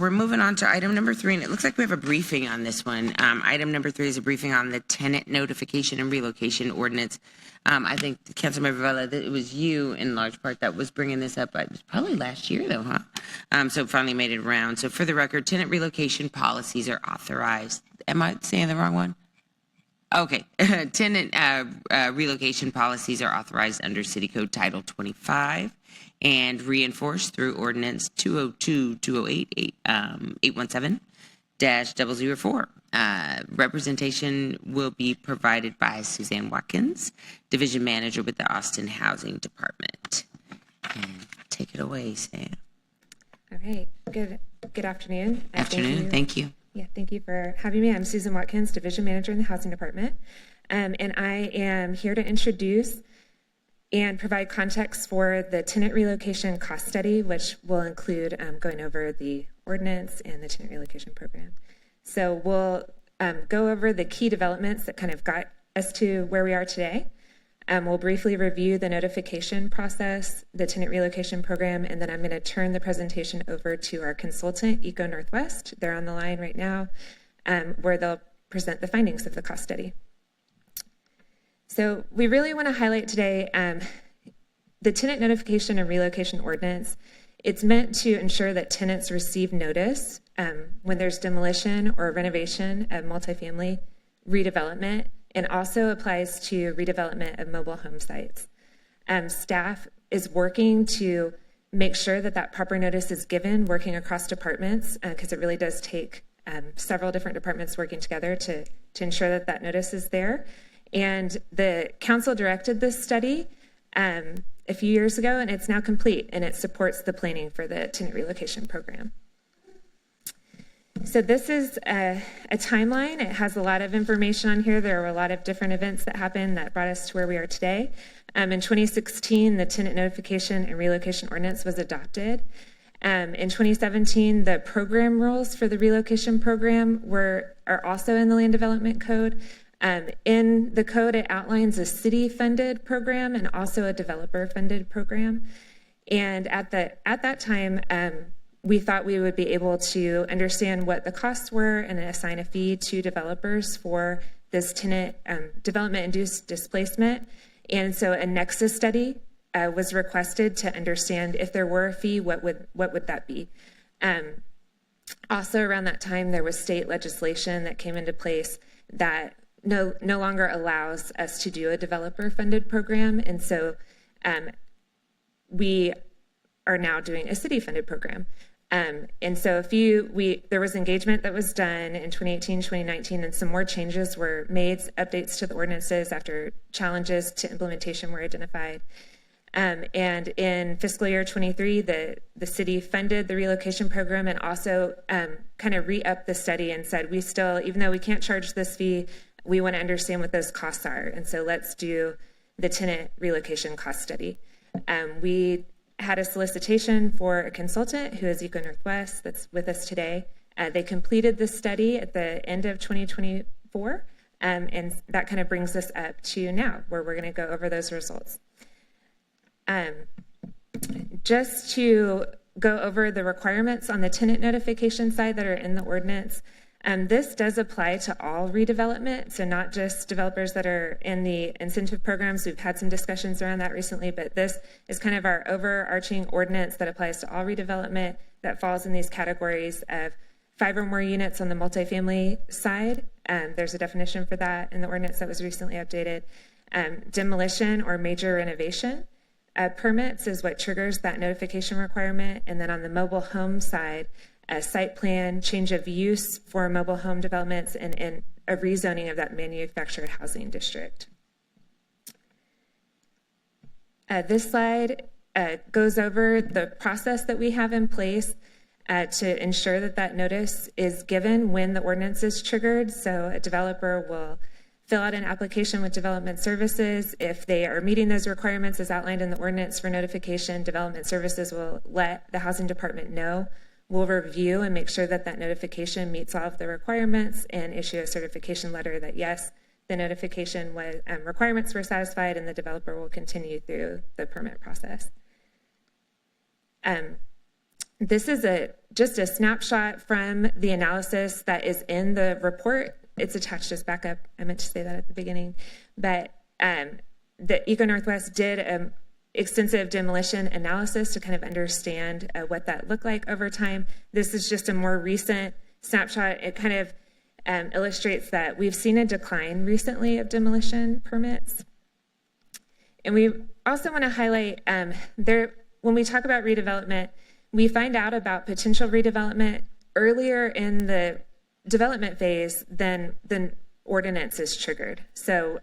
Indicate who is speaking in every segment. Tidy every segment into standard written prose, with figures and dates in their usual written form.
Speaker 1: We're moving on to item number 3, and it looks like we have a briefing on this one. Item number 3 is a briefing on the tenant notification and relocation ordinance. I think, Councilmember Vela, that it was you in large part that was bringing this up. It was probably last year, though, huh? So it finally made it around. So for the record, tenant relocation policies are authorized. Am I saying the wrong one? Okay. Tenant relocation policies are authorized under City Code Title 25 and reinforced through Ordinance 202-208-817-004. Representation will be provided by Suzanne Watkins, Division Manager with the Austin Housing Department. And take it away, Sam.
Speaker 2: All right. Good afternoon.
Speaker 1: Thank you.
Speaker 2: Yeah, thank you for having me. I'm Susan Watkins, Division Manager in the Housing Department. And I am here to introduce and provide context for the tenant relocation cost study, which will include going over the ordinance and the tenant relocation program. So we'll go over the key developments that kind of got us to where we are today. We'll briefly review the notification process, the tenant relocation program, and then I'm going to turn the presentation over to our consultant, Eco Northwest. They're on the line right now, where they'll present the findings of the cost study. So we really want to highlight today the tenant notification and relocation ordinance. It's meant to ensure that tenants receive notice when there's demolition or renovation of multifamily redevelopment, and also applies to redevelopment of mobile home sites. Staff is working to make sure that that proper notice is given, working across departments, because it really does take several different departments working together to ensure that that notice is there. And the council directed this study a few years ago, and it's now complete, and it supports the planning for the tenant relocation program. So this is a timeline. It has a lot of information on here. There were a lot of different events that happened that brought us to where we are today. In 2016, the tenant notification and relocation ordinance was adopted. In 2017, the program rules for the relocation program are also in the Land Development Code. In the code, it outlines a city-funded program and also a developer-funded program. And at that time, we thought we would be able to understand what the costs were and assign a fee to developers for this tenant development-induced displacement. And so a nexus study was requested to understand if there were a fee, what would that be? Also around that time, there was state legislation that came into place that no longer allows us to do a developer-funded program. And so we are now doing a city-funded program. And so there was engagement that was done in 2018, 2019, and some more changes were made, updates to the ordinances after challenges to implementation were identified. And in fiscal year 23, the city funded the relocation program and also kind of re-upped the study and said, we still, even though we can't charge this fee, we want to understand what those costs are. And so let's do the tenant relocation cost study. We had a solicitation for a consultant who is Eco Northwest that's with us today. They completed this study at the end of 2024, and that kind of brings us up to now, where we're going to go over those results. Just to go over the requirements on the tenant notification side that are in the ordinance, this does apply to all redevelopment, so not just developers that are in the incentive programs. We've had some discussions around that recently, but this is kind of our overarching ordinance that applies to all redevelopment that falls in these categories of 5 or more units on the multifamily side. There's a definition for that in the ordinance that was recently updated. Demolition or major renovation permits is what triggers that notification requirement. And then on the mobile home side, a site plan, change of use for mobile home developments, and a rezoning of that manufactured housing district. This slide goes over the process that we have in place to ensure that that notice is given when the ordinance is triggered. So a developer will fill out an application with development services. If they are meeting those requirements as outlined in the ordinance for notification, development services will let the housing department know. We'll review and make sure that that notification meets all of the requirements and issue a certification letter that yes, the notification requirements were satisfied, and the developer will continue through the permit process. This is just a snapshot from the analysis that is in the report. It's attached as backup. I meant to say that at the beginning. But the Eco Northwest did an extensive demolition analysis to kind of understand what that looked like over time. This is just a more recent snapshot. It kind of illustrates that we've seen a decline recently of demolition permits. And we also want to highlight when we talk about redevelopment, we find out about potential redevelopment earlier in the development phase than the ordinance is triggered. So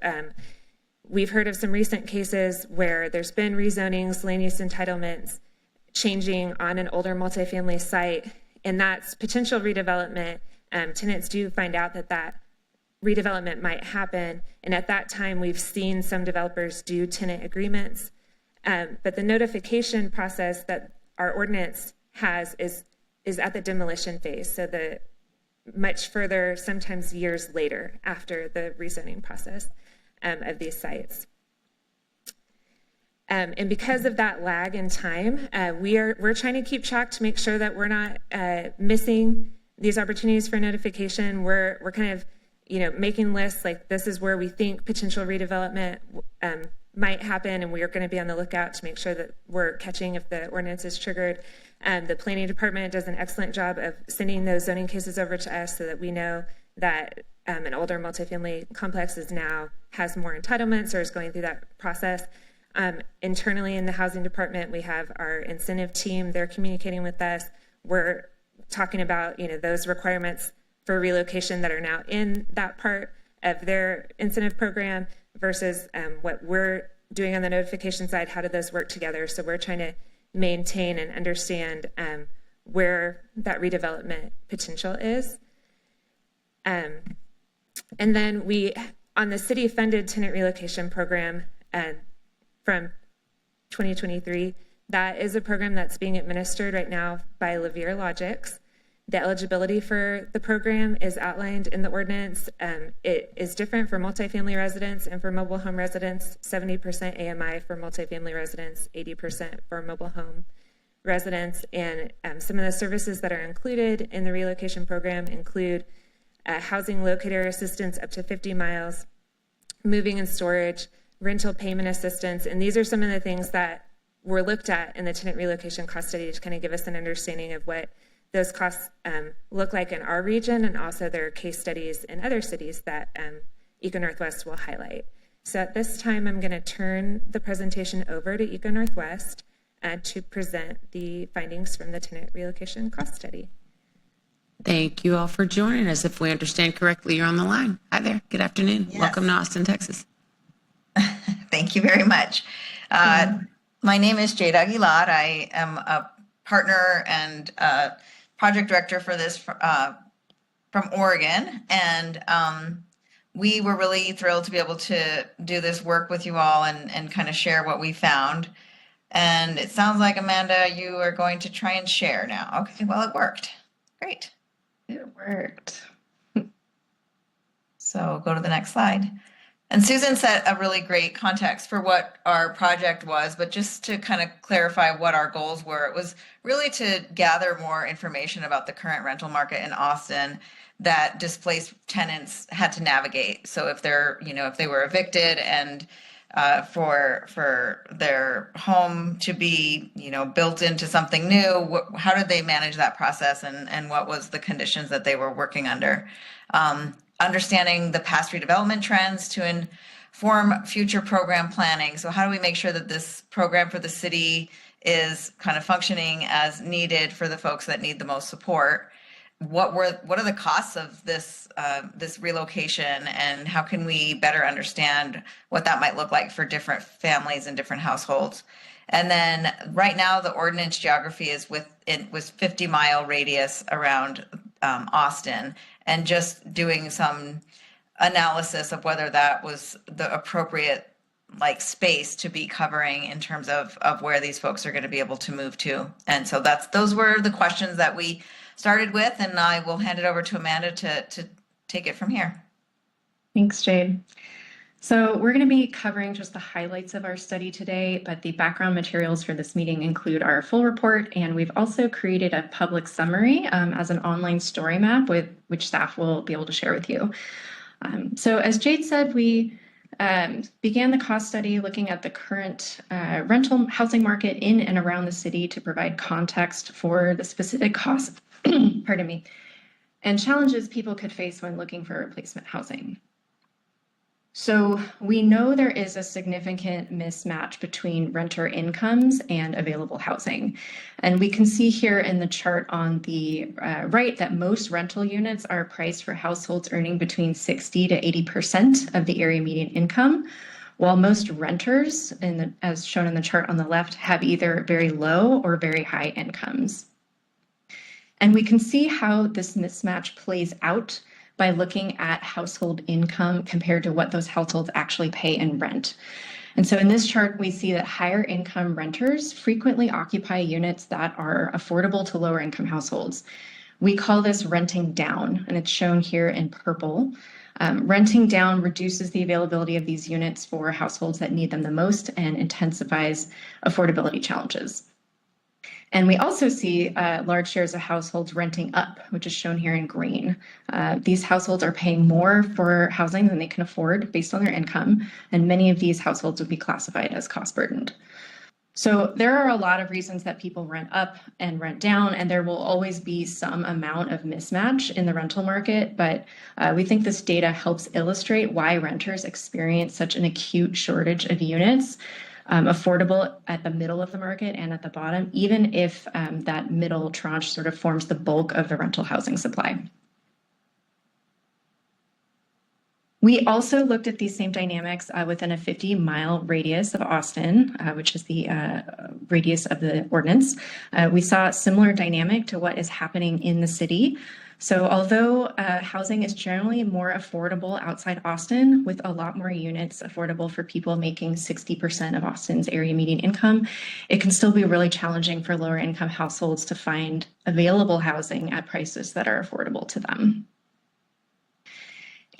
Speaker 2: we've heard of some recent cases where there's been rezonings, land use entitlements changing on an older multifamily site, and that's potential redevelopment. Tenants do find out that redevelopment might happen, and at that time we've seen some developers do tenant agreements. But the notification process that our ordinance has is at the demolition phase, so the much further, sometimes years later after the rezoning process of these sites. And because of that lag in time, we're trying to keep track to make sure that we're not missing these opportunities for notification. We're kind of making lists like this is where we think potential redevelopment might happen, and we are going to be on the lookout to make sure that we're catching if the ordinance is triggered. The planning department does an excellent job of sending those zoning cases over to us so that we know that an older multifamily complex has more entitlements or is going through that process. Internally in the housing department, we have our incentive team. They're communicating with us. We're talking about those requirements for relocation that are now in that part of their incentive program versus what we're doing on the notification side. How do those work together? So we're trying to maintain and understand where that redevelopment potential is. And then on the city-funded tenant relocation program from 2023, that is a program that's being administered right now by Levere Logics. The eligibility for the program is outlined in the ordinance. It is different for multifamily residents and for mobile home residents, 70% AMI for multifamily residents, 80% for mobile home residents. And some of the services that are included in the relocation program include housing locator assistance up to 50 miles, moving and storage, rental payment assistance. And these are some of the things that were looked at in the tenant relocation cost study to kind of give us an understanding of what those costs look like in our region, and also there are case studies in other cities that Eco Northwest will highlight. So at this time, I'm going to turn the presentation over to Eco Northwest to present the findings from the tenant relocation cost study.
Speaker 1: Thank you all for joining us. If we understand correctly, you're on the line. Hi there. Good afternoon.
Speaker 3: Yes.
Speaker 1: Welcome to Austin, Texas.
Speaker 3: Thank you very much. My name is Jade Aguilar. I am a partner and project director for this from Oregon. And we were really thrilled to be able to do this work with you all and kind of share what we found. And it sounds like, Amanda, you are going to try and share now. Okay, well, it worked. Great.
Speaker 4: It worked.
Speaker 3: So go to the next slide. And Susan set a really great context for what our project was, but just to kind of clarify what our goals were, it was really to gather more information about the current rental market in Austin that displaced tenants had to navigate. So if if they were evicted and for their home to be, built into something new, how did they manage that process, and what was the conditions that they were working under? Understanding the past redevelopment trends to inform future program planning. So how do we make sure that this program for the city is kind of functioning as needed for the folks that need the most support? What are the costs of this relocation, and how can we better understand what that might look like for different families and different households? And then right now the ordinance geography was 50-mile radius around Austin, and just doing some analysis of whether that was the appropriate space to be covering in terms of where these folks are going to be able to move to. And so those were the questions that we started with, and I will hand it over to Amanda to take it from here.
Speaker 4: Thanks, Jade. So we're going to be covering just the highlights of our study today, but the background materials for this meeting include our full report, and we've also created a public summary as an online story map with which staff will be able to share with you. So as Jade said, we began the cost study looking at the current rental housing market in and around the city to provide context for the specific costs, pardon me, and challenges people could face when looking for replacement housing. So we know there is a significant mismatch between renter incomes and available housing. And we can see here in the chart on the right that most rental units are priced for households earning between 60 to 80% of the area median income, while most renters, as shown in the chart on the left, have either very low or very high incomes. And we can see how this mismatch plays out by looking at household income compared to what those households actually pay in rent. And so in this chart, we see that higher income renters frequently occupy units that are affordable to lower income households. We call this renting down, and it's shown here in purple. Renting down reduces the availability of these units for households that need them the most and intensifies affordability challenges. And we also see large shares of households renting up, which is shown here in green. These households are paying more for housing than they can afford based on their income, and many of these households would be classified as cost burdened. So there are a lot of reasons that people rent up and rent down, and there will always be some amount of mismatch in the rental market, but we think this data helps illustrate why renters experience such an acute shortage of units, affordable at the middle of the market and at the bottom, even if that middle tranche sort of forms the bulk of the rental housing supply. We also looked at these same dynamics within a 50-mile radius of Austin, which is the radius of the ordinance. We saw a similar dynamic to what is happening in the city. So although housing is generally more affordable outside Austin, with a lot more units affordable for people making 60% of Austin's area median income, it can still be really challenging for lower income households to find available housing at prices that are affordable to them.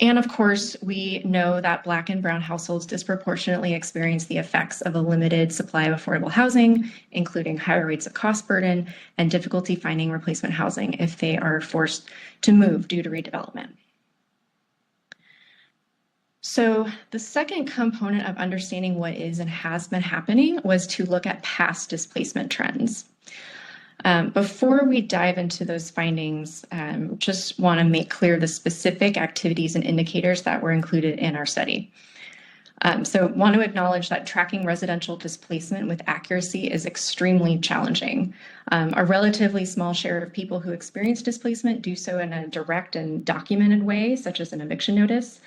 Speaker 4: And of course, we know that Black and Brown households disproportionately experience the effects of a limited supply of affordable housing, including higher rates of cost burden and difficulty finding replacement housing if they are forced to move due to redevelopment. So the second component of understanding what is and has been happening was to look at past displacement trends. Before we dive into those findings, just want to make clear the specific activities and indicators that were included in our study. So want to acknowledge that tracking residential displacement with accuracy is extremely challenging. A relatively small share of people who experience displacement do so in a direct and documented way, such as an eviction notice.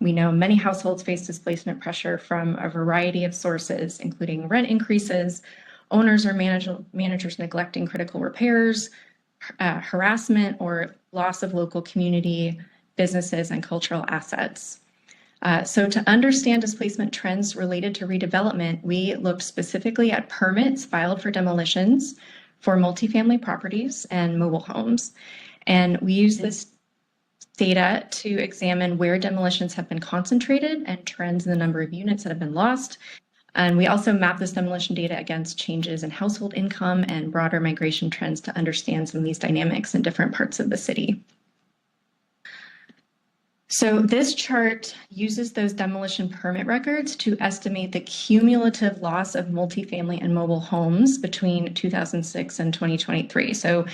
Speaker 4: We know many households face displacement pressure from a variety of sources, including rent increases, owners or managers neglecting critical repairs, harassment, or loss of local community, businesses, and cultural assets. So to understand displacement trends related to redevelopment, we looked specifically at permits filed for demolitions for multifamily properties and mobile homes. And we use this data to examine where demolitions have been concentrated and trends in the number of units that have been lost. And we also map this demolition data against changes in household income and broader migration trends to understand some of these dynamics in different parts of the city. So this chart uses those demolition permit records to estimate the cumulative loss of multifamily and mobile homes between 2006 and 2023. So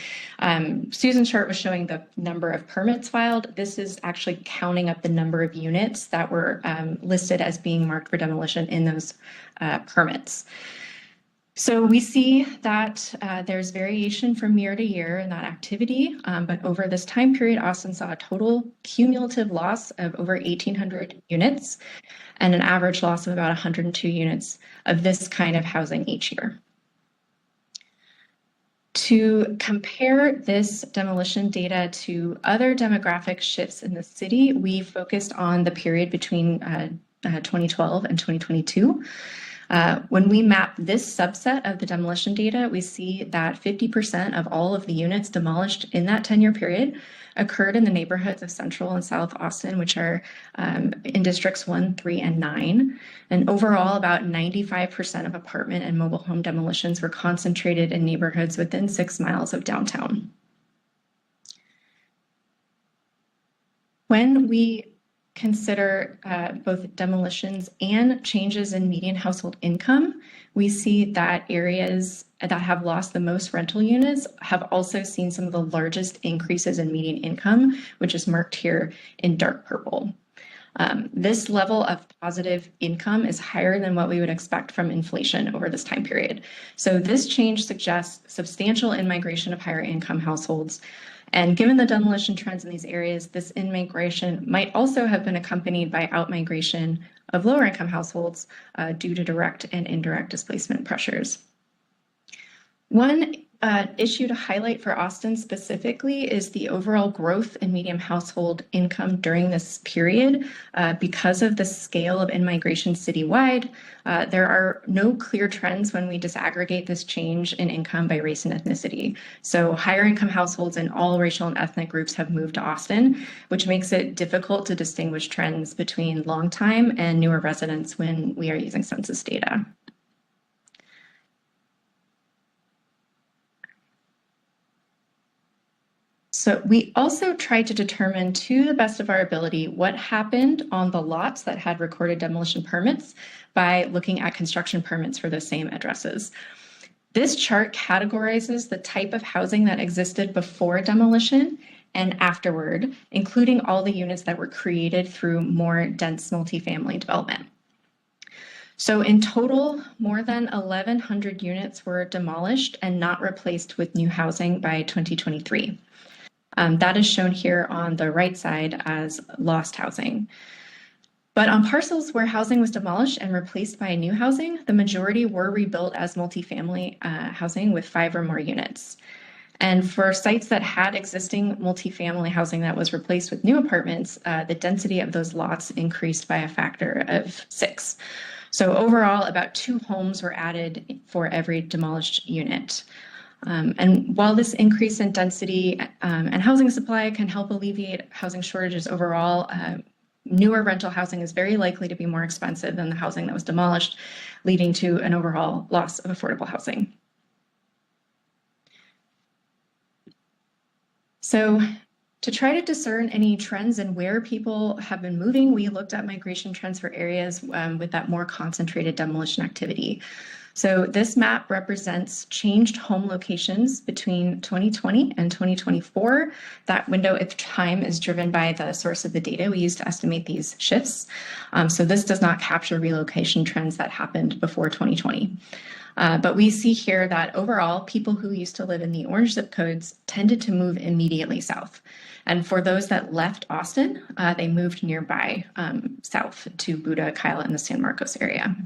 Speaker 4: Susan's chart was showing the number of permits filed. This is actually counting up the number of units that were listed as being marked for demolition in those permits. So we see that there's variation from year to year in that activity, but over this time period, Austin saw a total cumulative loss of over 1,800 units and an average loss of about 102 units of this kind of housing each year. To compare this demolition data to other demographic shifts in the city, we focused on the period between 2012 and 2022. When we map this subset of the demolition data, we see that 50% of all of the units demolished in that 10-year period occurred in the neighborhoods of Central and South Austin, which are in districts 1, 3, and 9. And overall, about 95% of apartment and mobile home demolitions were concentrated in neighborhoods within 6 miles of downtown. When we consider both demolitions and changes in median household income, we see that areas that have lost the most rental units have also seen some of the largest increases in median income, which is marked here in dark purple. This level of positive income is higher than what we would expect from inflation over this time period. So this change suggests substantial in-migration of higher income households. And given the demolition trends in these areas, this in-migration might also have been accompanied by out-migration of lower income households due to direct and indirect displacement pressures. One issue to highlight for Austin specifically is the overall growth in median household income during this period. Because of the scale of in-migration citywide, there are no clear trends when we disaggregate this change in income by race and ethnicity. So higher income households in all racial and ethnic groups have moved to Austin, which makes it difficult to distinguish trends between longtime and newer residents when we are using census data. So we also tried to determine, to the best of our ability, what happened on the lots that had recorded demolition permits by looking at construction permits for the same addresses. This chart categorizes the type of housing that existed before demolition and afterward, including all the units that were created through more dense multifamily development. So in total, more than 1,100 units were demolished and not replaced with new housing by 2023. That is shown here on the right side as lost housing. But on parcels where housing was demolished and replaced by new housing, the majority were rebuilt as multifamily housing with 5 or more units. And for sites that had existing multifamily housing that was replaced with new apartments, the density of those lots increased by a factor of 6. So overall, about 2 homes were added for every demolished unit. And while this increase in density and housing supply can help alleviate housing shortages overall, newer rental housing is very likely to be more expensive than the housing that was demolished, leading to an overall loss of affordable housing. So to try to discern any trends in where people have been moving, we looked at migration trends for areas with that more concentrated demolition activity. So this map represents changed home locations between 2020 and 2024. That window of time is driven by the source of the data we use to estimate these shifts. So this does not capture relocation trends that happened before 2020. But we see here that overall, people who used to live in the orange zip codes tended to move immediately south. And for those that left Austin, they moved nearby south to Buda, Kyle, and the San Marcos area.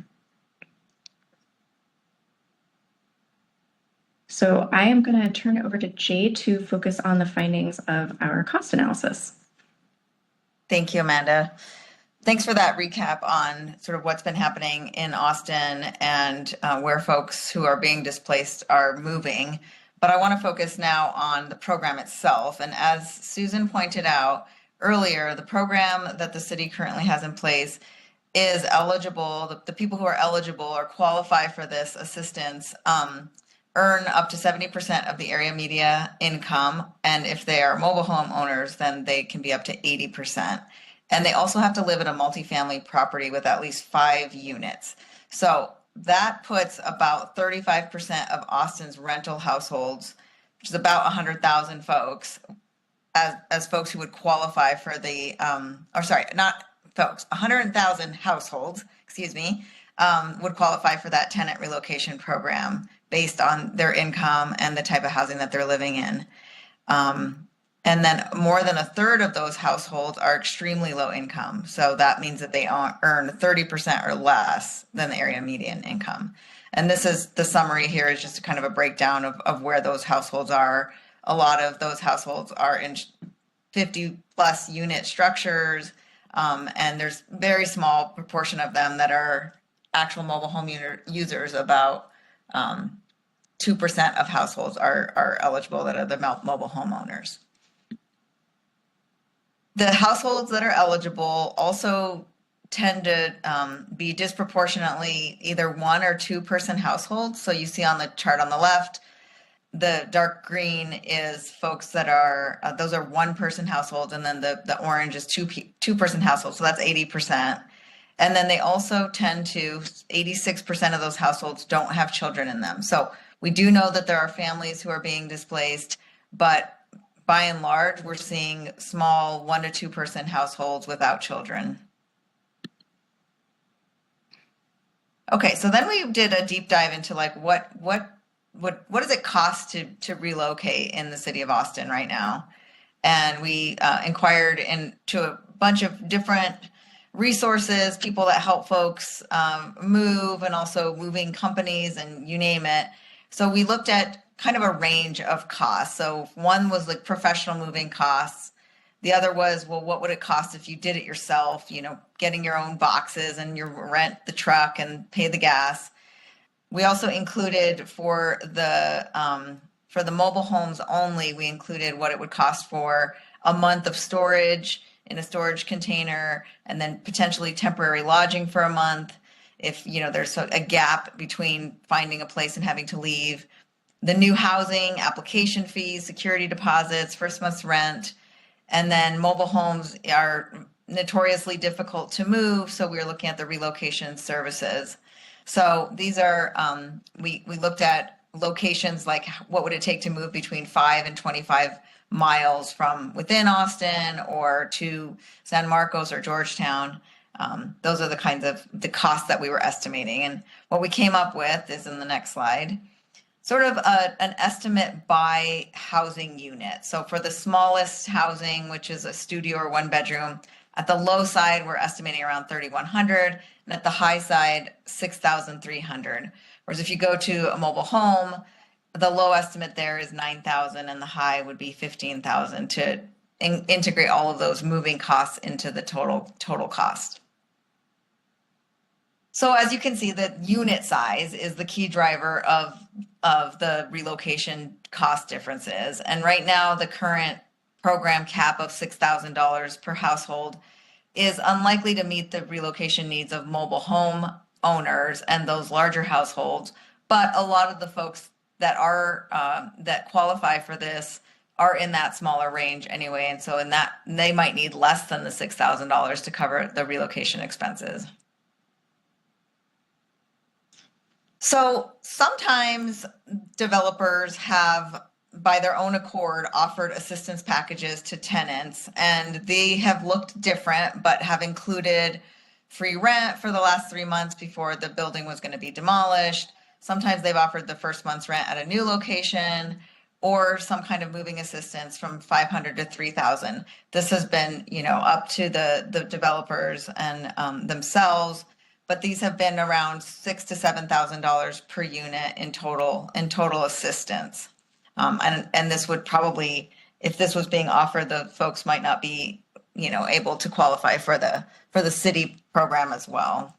Speaker 4: So I am going to turn it over to Jay to focus on the findings of our cost analysis.
Speaker 3: Thank you, Amanda. Thanks for that recap on sort of what's been happening in Austin and where folks who are being displaced are moving. But I want to focus now on the program itself. And as Susan pointed out earlier, the program that the city currently has in place is eligible. The people who are eligible or qualify for this assistance earn up to 70% of the area median income. And if they are mobile home owners, then they can be up to 80%. And they also have to live in a multifamily property with at least 5 units. So that puts about 35% of Austin's rental households, which is about 100,000 folks, as folks who would qualify for the, 100,000 households, would qualify for that tenant relocation program based on their income and the type of housing that they're living in. And then more than a third of those households are extremely low income. So that means that they earn 30% or less than the area median income. And this is the summary here is just kind of a breakdown of where those households are. A lot of those households are in 50 plus unit structures. And there's very small proportion of them that are actual mobile home users, about 2% of households are eligible that are the mobile homeowners. The households that are eligible also tend to be disproportionately either 1 or 2-person households. So you see on the chart on the left, the dark green is folks that are, those are 1-person households, and then the orange is 2-person households, so that's 80%. And then they also tend to, 86% of those households don't have children in them. So we do know that there are families who are being displaced, but by and large, we're seeing small 1 to 2-person households without children. Okay, so then we did a deep dive into like what does it cost to relocate in the city of Austin right now? And we inquired into a bunch of different resources, people that help folks move, and also moving companies, and you name it. So we looked at kind of a range of costs. So one was like professional moving costs. The other was, well, what would it cost if you did it yourself, getting your own boxes and you rent the truck and pay the gas. We also included for the mobile homes only, we included what it would cost for a month of storage in a storage container, and then potentially temporary lodging for a month if there's a gap between finding a place and having to leave. The new housing, application fees, security deposits, first month's rent, and then mobile homes are notoriously difficult to move, so we were looking at the relocation services. So these are, we looked at locations like what would it take to move between 5 and 25 miles from within Austin or to San Marcos or Georgetown. Those are the kinds of the costs that we were estimating. And what we came up with is in the next slide, sort of an estimate by housing unit. So for the smallest housing, which is a studio or 1-bedroom, at the low side, we're estimating around 3,100, and at the high side, 6,300. Whereas if you go to a mobile home, the low estimate there is 9,000, and the high would be 15,000 to integrate all of those moving costs into the total cost. So as you can see, the unit size is the key driver of the relocation cost differences. And right now, the current program cap of $6,000 per household is unlikely to meet the relocation needs of mobile home owners and those larger households. But a lot of the folks that are that qualify for this are in that smaller range anyway, and so in that they might need less than the $6,000 to cover the relocation expenses. So sometimes developers have, by their own accord, offered assistance packages to tenants, and they have looked different, but have included free rent for the last 3 months before the building was going to be demolished. Sometimes they've offered the first month's rent at a new location, or some kind of moving assistance from $500 to $3,000. This has been, up to the developers and themselves. But these have been around $6,000 to $7,000 per unit in total assistance. And this would probably, if this was being offered, the folks might not be, able to qualify for the city program as well.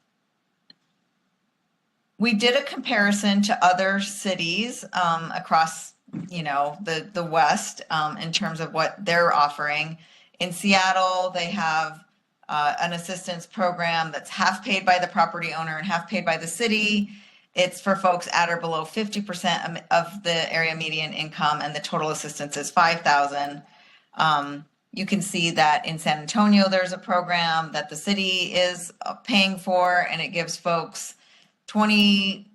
Speaker 3: We did a comparison to other cities across, the West in terms of what they're offering. In Seattle, they have an assistance program that's half paid by the property owner and half paid by the city. It's for folks at or below 50% of the area median income, and the total assistance is $5,000. You can see that in San Antonio, there's a program that the city is paying for, and it gives folks $2,200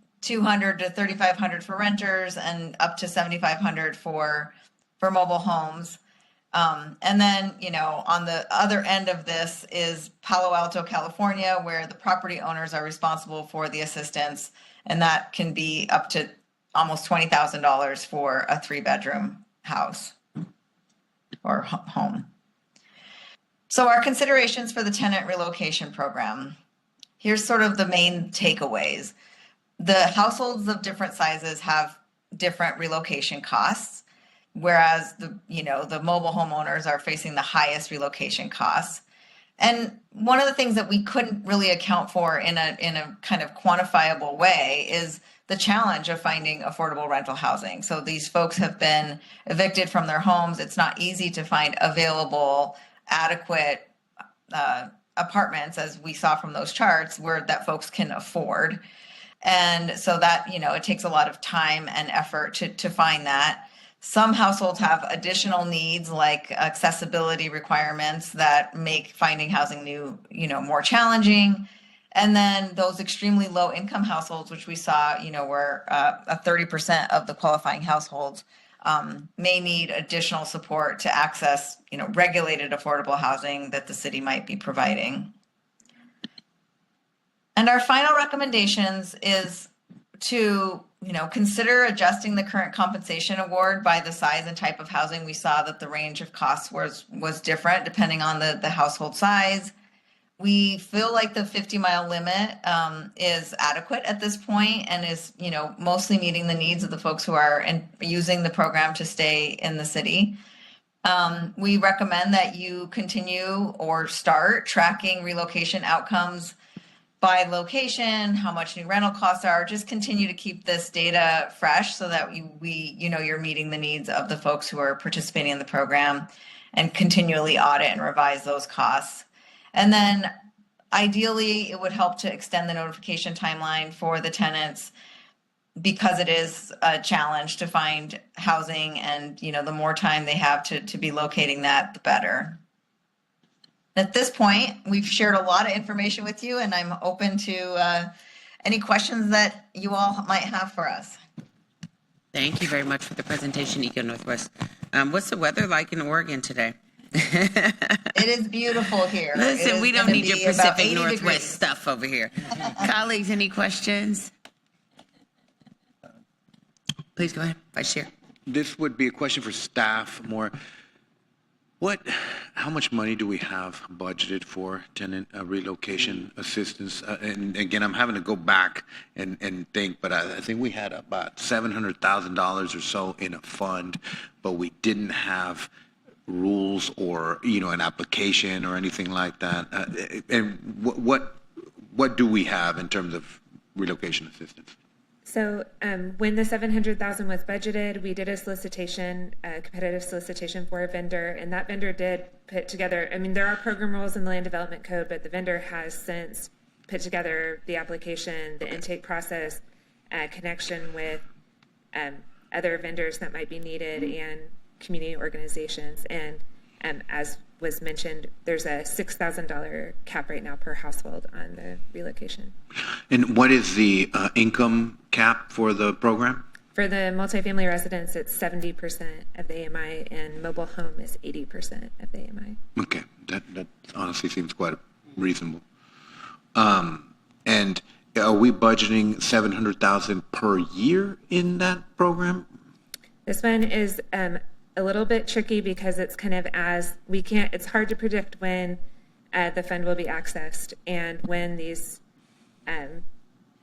Speaker 3: to $3,500 for renters and up to $7,500 for mobile homes. And then, on the other end of this is Palo Alto, California, where the property owners are responsible for the assistance, and that can be up to almost $20,000 for a 3-bedroom house or home. So our considerations for the tenant relocation program. Here's sort of the main takeaways. The households of different sizes have different relocation costs, whereas the mobile homeowners are facing the highest relocation costs. And one of the things that we couldn't really account for in a kind of quantifiable way is the challenge of finding affordable rental housing. So these folks have been evicted from their homes. It's not easy to find available, adequate apartments, as we saw from those charts, where that folks can afford. And so that, it takes a lot of time and effort to find that. Some households have additional needs like accessibility requirements that make finding housing more challenging. And then those extremely low income households, which we saw, were 30% of the qualifying households may need additional support to access, regulated affordable housing that the city might be providing. And our final recommendations is to, consider adjusting the current compensation award by the size and type of housing. We saw that the range of costs was different depending on the household size. We feel like the 50-mile limit is adequate at this point and is, mostly meeting the needs of the folks who are using the program to stay in the city. We recommend that you continue or start tracking relocation outcomes by location, how much new rental costs are. Just continue to keep this data fresh so that you're meeting the needs of the folks who are participating in the program, and continually audit and revise those costs. And then ideally, it would help to extend the notification timeline for the tenants, because it is a challenge to find housing, and the more time they have to be locating that, the better. At this point, we've shared a lot of information with you, and I'm open to any questions that you all might have for us.
Speaker 1: Thank you very much for the presentation, Eco Northwest. What's the weather like in Oregon today?
Speaker 3: It is beautiful here.
Speaker 1: Listen, we don't need your Pacific Northwest stuff over here. Colleagues, any questions? Please go ahead, Vice Chair.
Speaker 5: This would be a question for staff more. How much money do we have budgeted for tenant relocation assistance? And again, I'm having to go back and think, but I think we had about $700,000 or so in a fund, but we didn't have rules or, an application or anything like that. And what do we have in terms of relocation assistance?
Speaker 2: So when the $700,000 was budgeted, we did a solicitation, a competitive solicitation for a vendor, and that vendor did put together, there are program rules in the Land Development Code, but the vendor has since put together the application, the intake process, connection with other vendors that might be needed, and community organizations. And as was mentioned, there's a $6,000 cap right now per household on the relocation.
Speaker 5: And what is the income cap for the program?
Speaker 2: For the multifamily residence, it's 70% of the AMI, and mobile home is 80% of the AMI.
Speaker 5: Okay, that honestly seems quite reasonable. And are we budgeting $700,000 per year in that program?
Speaker 2: This one is a little bit tricky because it's kind of it's hard to predict when the fund will be accessed and when these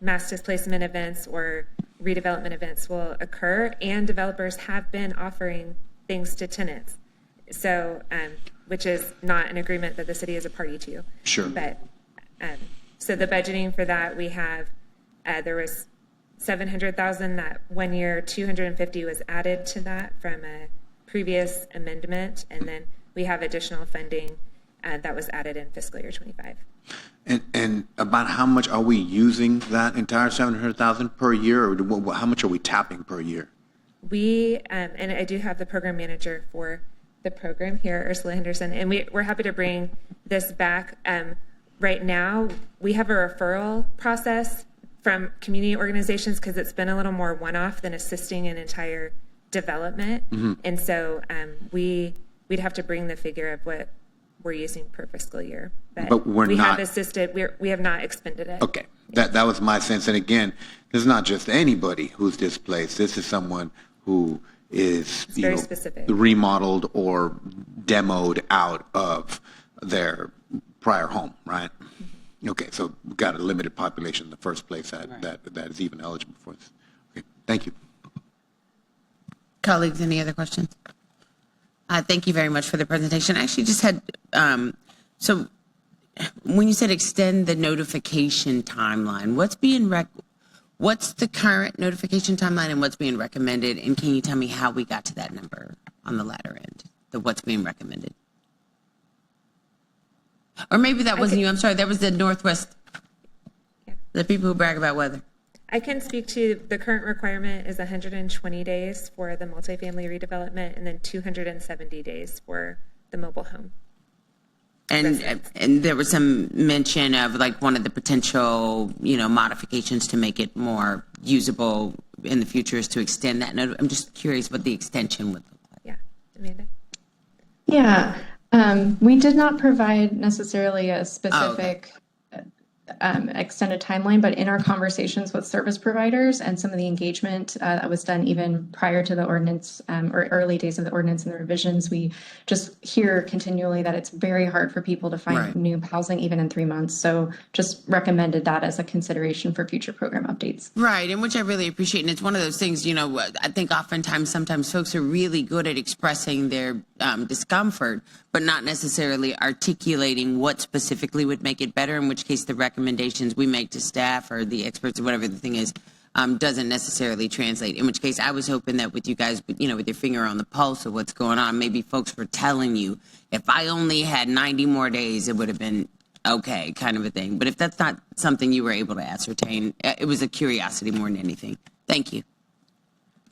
Speaker 2: mass displacement events or redevelopment events will occur, and developers have been offering things to tenants. So, which is not an agreement that the city is a party to.
Speaker 5: Sure.
Speaker 2: But, so the budgeting for that, we have, there was $700,000 that 1 year, $250,000 was added to that from a previous amendment, and then we have additional funding that was added in fiscal year 25.
Speaker 5: And about how much are we using that entire $700,000 per year, or how much are we tapping per year?
Speaker 2: We, and I do have the program manager for the program here, Ursula Henderson, and we're happy to bring this back. Right now, we have a referral process from community organizations because it's been a little more one-off than assisting an entire development. Mm-hmm. And so we'd have to bring the figure of what we're using per fiscal year. But we have assisted, we have not expended it.
Speaker 5: Okay, that was my sense. And again, this is not just anybody who's displaced. This is someone who is
Speaker 2: very specific,
Speaker 5: remodeled or demoed out of their prior home, right? Mm-hmm. Okay, so we've got a limited population in the first place that is even eligible for this. Okay, thank you.
Speaker 1: Colleagues, any other questions? Thank you very much for the presentation. I actually just had, so when you said extend the notification timeline, what's the current notification timeline and what's being recommended? And can you tell me how we got to that number on the latter end, the what's being recommended? Or maybe that wasn't you. I'm sorry. That was the Northwest.
Speaker 2: Yeah.
Speaker 1: The people who brag about weather.
Speaker 2: I can speak to the current requirement is 120 days for the multifamily redevelopment and then 270 days for the mobile home.
Speaker 1: And there was some mention of like one of the potential, modifications to make it more usable in the future is to extend that note. I'm just curious what the extension would look like.
Speaker 2: Yeah, Amanda?
Speaker 4: Yeah, we did not provide necessarily a specific extended timeline, but in our conversations with service providers and some of the engagement that was done even prior to the ordinance or early days of the ordinance and the revisions, we just hear continually that it's very hard for people to find new housing even in 3 months. So just recommended that as a consideration for future program updates.
Speaker 1: Right, and which I really appreciate. And it's one of those things, I think sometimes folks are really good at expressing their discomfort, but not necessarily articulating what specifically would make it better, in which case the recommendations we make to staff or the experts or whatever the thing is doesn't necessarily translate, in which case I was hoping that with you guys, with your finger on the pulse of what's going on, maybe folks were telling you, if I only had 90 more days, it would have been okay, kind of a thing. But if that's not something you were able to ascertain, it was a curiosity more than anything. Thank you.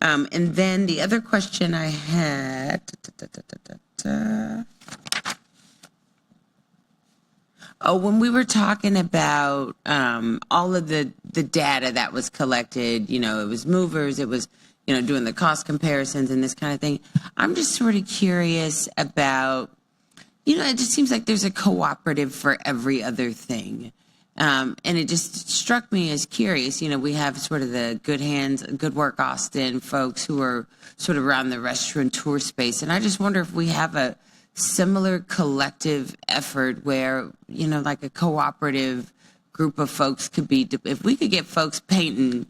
Speaker 1: And then the other question I had, when we were talking about all of the data that was collected, it was movers, it was, doing the cost comparisons and this kind of thing. I'm just sort of curious about, it just seems like there's a cooperative for every other thing. And it just struck me as curious. We have sort of the Good Work Austin folks who are sort of around the restaurateur space. And I just wonder if we have a similar collective effort where, like a cooperative group of folks could be, if we could get folks painting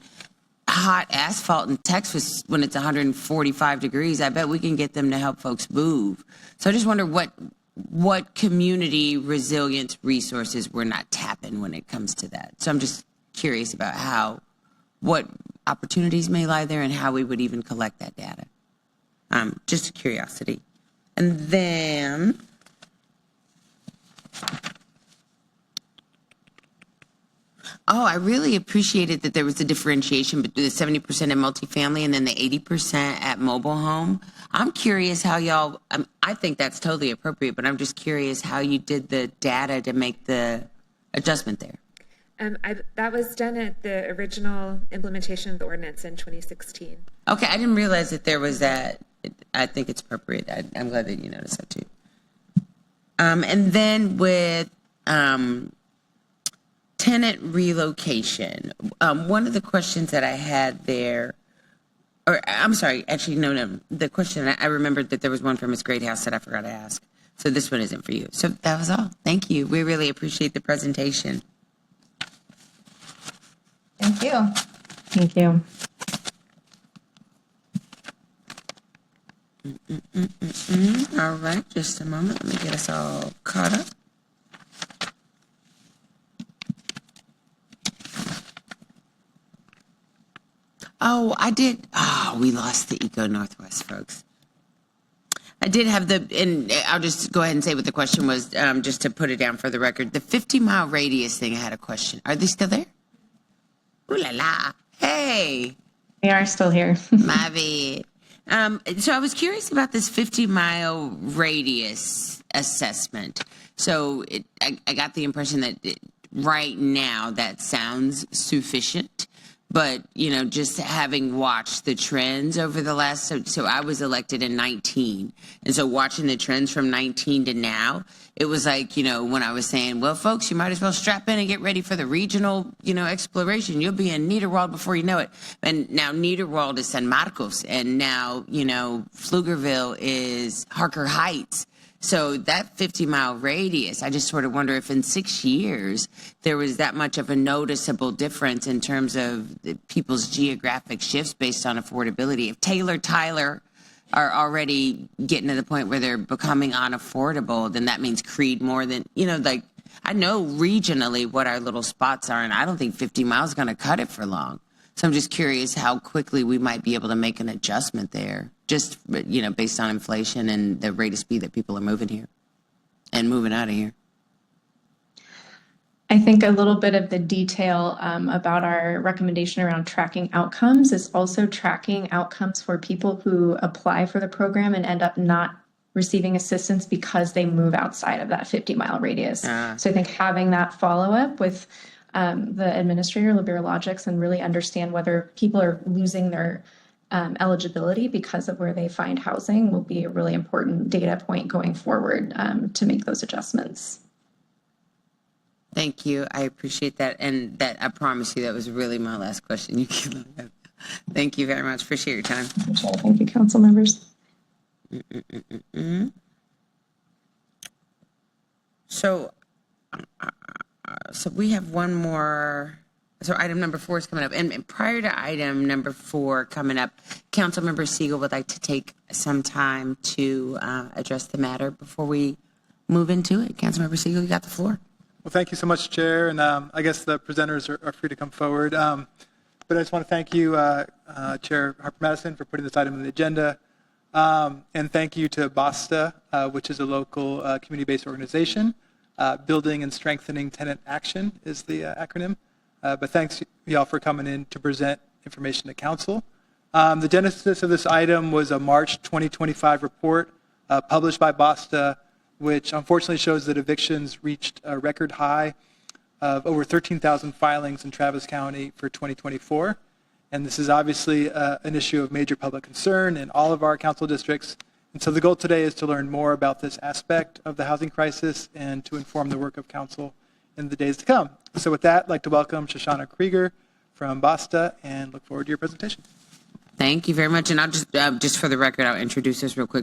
Speaker 1: hot asphalt in Texas when it's 145 degrees, I bet we can get them to help folks move. So I just wonder what community resilience resources we're not tapping when it comes to that. So I'm just curious about what opportunities may lie there and how we would even collect that data. Just a curiosity. And then, I really appreciated that there was a differentiation between the 70% in multifamily and then the 80% at mobile home. I'm curious how y'all, I think that's totally appropriate, but I'm just curious how you did the data to make the adjustment there.
Speaker 2: That was done at the original implementation of the ordinance in 2016.
Speaker 1: Okay, I didn't realize that there was that. I think it's appropriate. I'm glad that you noticed that too. And then with tenant relocation, one of the questions that I had there, or I'm sorry, actually, no. The question, I remembered that there was one from Ms. Greathouse that I forgot to ask. So this one isn't for you. So that was all. Thank you. We really appreciate the presentation.
Speaker 3: Thank you.
Speaker 4: Thank you.
Speaker 1: All right, just a moment. Let me get us all caught up. Oh, I did. Oh, we lost the Eco Northwest, folks. I did have and I'll just go ahead and say what the question was, just to put it down for the record. The 50-mile radius thing, I had a question. Are they still there? Ooh la la. Hey.
Speaker 4: We are still here.
Speaker 1: My bad. So I was curious about this 50-mile radius assessment. So I got the impression that right now that sounds sufficient. But, just having watched the trends over the last, so I was elected in 19. And so watching the trends from 19 to now, it was like, when I was saying, well, folks, you might as well strap in and get ready for the regional, exploration. You'll be in Niederwald before you know it. And now Niederwald is San Marcos. And now, Pflugerville is Harker Heights. So that 50-mile radius, I just sort of wonder if in 6 years there was that much of a noticeable difference in terms of people's geographic shifts based on affordability. If Tyler are already getting to the point where they're becoming unaffordable, then that means Creed more than, I know regionally what our little spots are, and I don't think 50 miles is going to cut it for long. So I'm just curious how quickly we might be able to make an adjustment there, just, based on inflation and the rate of speed that people are moving here and moving out of here.
Speaker 4: I think a little bit of the detail about our recommendation around tracking outcomes is also tracking outcomes for people who apply for the program and end up not receiving assistance because they move outside of that 50-mile radius. So I think having that follow-up with the administrator, LiberaLogix, and really understand whether people are losing their eligibility because of where they find housing will be a really important data point going forward to make those adjustments.
Speaker 1: Thank you. I appreciate that. And that I promise you that was really my last question. You can look at. Thank you very much. Appreciate your time.
Speaker 4: Thank you, council members.
Speaker 1: So we have one more. So item number 4 is coming up. And prior to item number 4 coming up, Councilmember Siegel would like to take some time to address the matter before we move into it. Councilmember Siegel, you got the floor.
Speaker 6: Well, thank you so much, Chair, and I guess the presenters are free to come forward. But I just want to thank you, Chair Harper-Madison, for putting this item on the agenda, and thank you to Basta, which is a local community-based organization. Building and Strengthening Tenant Action is the acronym. But thanks, y'all, for coming in to present information to Council. The genesis of this item was a March 2025 report published by Basta, which unfortunately shows that evictions reached a record high of over 13,000 filings in Travis County for 2024. And this is obviously an issue of major public concern in all of our council districts. And so the goal today is to learn more about this aspect of the housing crisis and to inform the work of council in the days to come. So with that, I'd like to welcome Shoshana Krieger from Basta and look forward to your presentation.
Speaker 1: Thank you very much. And I'll just for the record, I'll introduce this real quick.